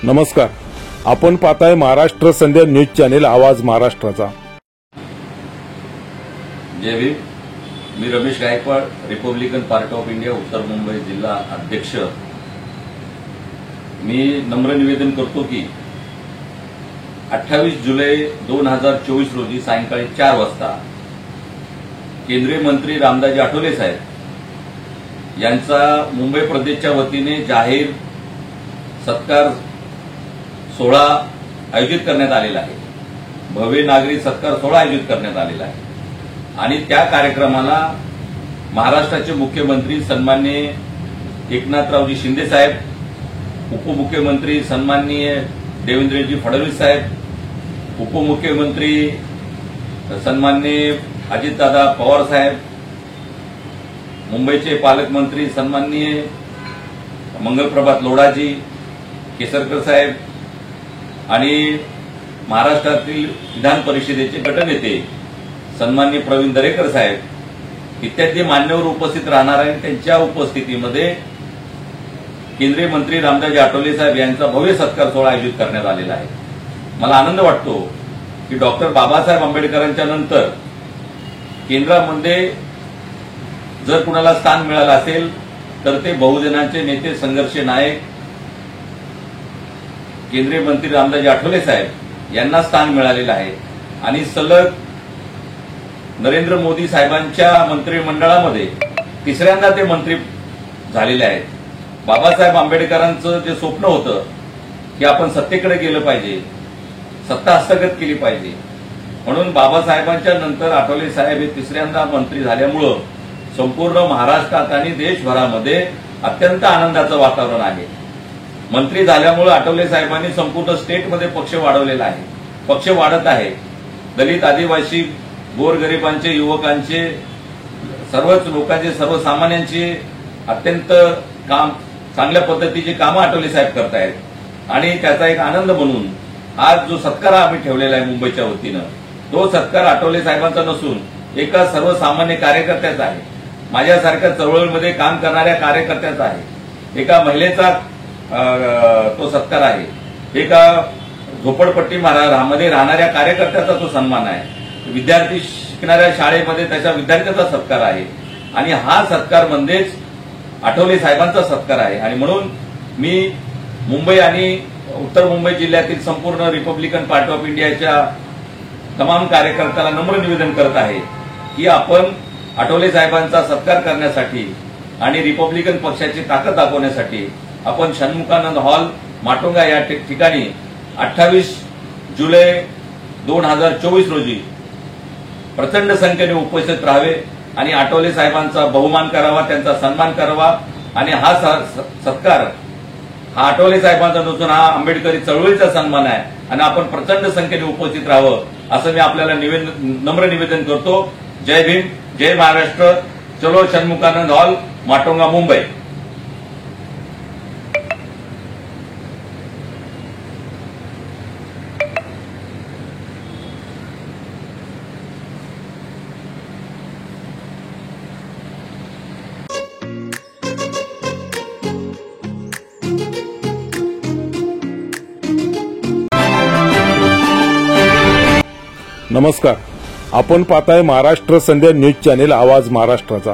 नमस्कार, आपण पाहताय महाराष्ट्र संध्या न्यूज चॅनेल आवाज महाराष्ट्राचा। जय भीम। मी Ramesh Gaikwad, Republican Party of India उत्तर मुंबई जिल्हा अध्यक्ष। मी नम्र निवेदन करतो की 28 जुलै 2024 रोजी सायंकाळी 4 वाजता केंद्रीय मंत्री रामदासजी आठवले साहेब यांचा मुंबई प्रदेशच्या वतीने जाहीर सत्कार सोहळा आयोजित करण्यात आलेला आहे। भव्य नागरी सत्कार सोहळा आयोजित करण्यात आलेला आहे आणि त्या कार्यक्रमाला महाराष्ट्राचे मुख्यमंत्री सन्माननीय एकनाथरावजी शिंदे साहेब, उपमुख्यमंत्री सन्माननीय देवेंद्रजी फडणवीस साहेब, उपमुख्यमंत्री सन्माननीय अजितदादा पवार साहेब, मुंबईचे पालकमंत्री सन्माननीय मंगलप्रभात लोढाजी केसरकर साहेब आणि महाराष्ट्रातील विधान परिषदेचे गटनेते सन्माननीय प्रवीण दरेकर साहेब इत्यादी मान्यवर उपस्थित राहणार आहेत। त्यांच्या उपस्थितीमध्ये केंद्रीय मंत्री रामदासजी आठवले साहेब यांचा भव्य सत्कार सोहळा आयोजित करण्यात आलेला आहे। मला आनंद वाटतो की डॉक्टर बाबासाहेब आंबेडकरांच्या नंतर केंद्रामध्ये जर कुणाला स्थान मिळालं असेल तर ते बहुजनांचे नेते, संघर्ष नायक केंद्रीय मंत्री रामदासजी आठवले साहेब यांना स्थान मिळालेलं आहे आणि सलग नरेंद्र मोदी साहेबांच्या मंत्रिमंडळामध्ये तिसऱ्यांदा ते मंत्री झालेले आहेत। बाबासाहेब आंबेडकरांचं जे स्वप्न होतं की आपण सत्तेकडे गेलं पाहिजे, सत्ता हस्तगत केली पाहिजे, म्हणून बाबासाहेबांच्या नंतर आठवले साहेब हे तिसऱ्यांदा मंत्री झाल्यामुळं संपूर्ण महाराष्ट्रात आणि देशभरामध्ये अत्यंत आनंदाचं वातावरण आहे। मंत्री झाल्यामुळे आठवले साहेबांनी संपूर्ण स्टेटमध्ये पक्ष वाढवलेला आहे, पक्ष वाढत आहे। दलित, आदिवासी, गोरगरिबांचे, युवकांचे, सर्वच लोकांचे, सर्वसामान्यांचे अत्यंत काम चांगल्या पद्धतीचे कामं आठवले साहेब करतायत आणि त्याचा एक आनंद म्हणून आज जो सत्कार आम्ही ठेवलेला आहे मुंबईच्या वतीनं, तो सत्कार आठवले साहेबांचा नसून एका सर्वसामान्य कार्यकर्त्याचा आहे, माझ्यासारख्या चळवळीमध्ये काम करणाऱ्या कार्यकर्त्याचा आहे, एका महिलेचा तो सत्कार आहे, एका झोपडपट्टीमध्ये राहणाऱ्या कार्यकर्त्याचा तो सन्मान आहे, विद्यार्थी शिकणाऱ्या शाळेमध्ये त्याच्या विद्यार्थ्याचा सत्कार आहे आणि हा सत्कार म्हणजेच आठवले साहेबांचा सत्कार आहे। आणि म्हणून मी मुंबई आणि उत्तर मुंबई जिल्ह्यातील संपूर्ण रिपब्लिकन पार्टी ऑफ इंडियाच्या तमाम कार्यकर्त्याला नम्र निवेदन करत आहे की आपण आठवले साहेबांचा सत्कार करण्यासाठी आणि रिपब्लिकन पक्षाची ताकद दाखवण्यासाठी आपण षण्मुखानंद हॉल माटुंगा या ठिकाणी 28 जुलै 2024 रोजी प्रचंड संख्येने उपस्थित राहावे आणि आठवले साहेबांचा बहुमान करावा, त्यांचा सन्मान करावा आणि हा सत्कार हा आठवले साहेबांचा नसून हा आंबेडकरी चळवळीचा सन्मान आहे आणि आपण प्रचंड संख्येने उपस्थित राहावं असं मी आपल्याला नम्र निवेदन करतो। जय भीम, जय महाराष्ट्र। चलो षण्मुखानंद हॉल माटुंगा मुंबई। नमस्कार, आपण पाहताय महाराष्ट्र संध्या न्यूज चॅनेल आवाज महाराष्ट्राचा।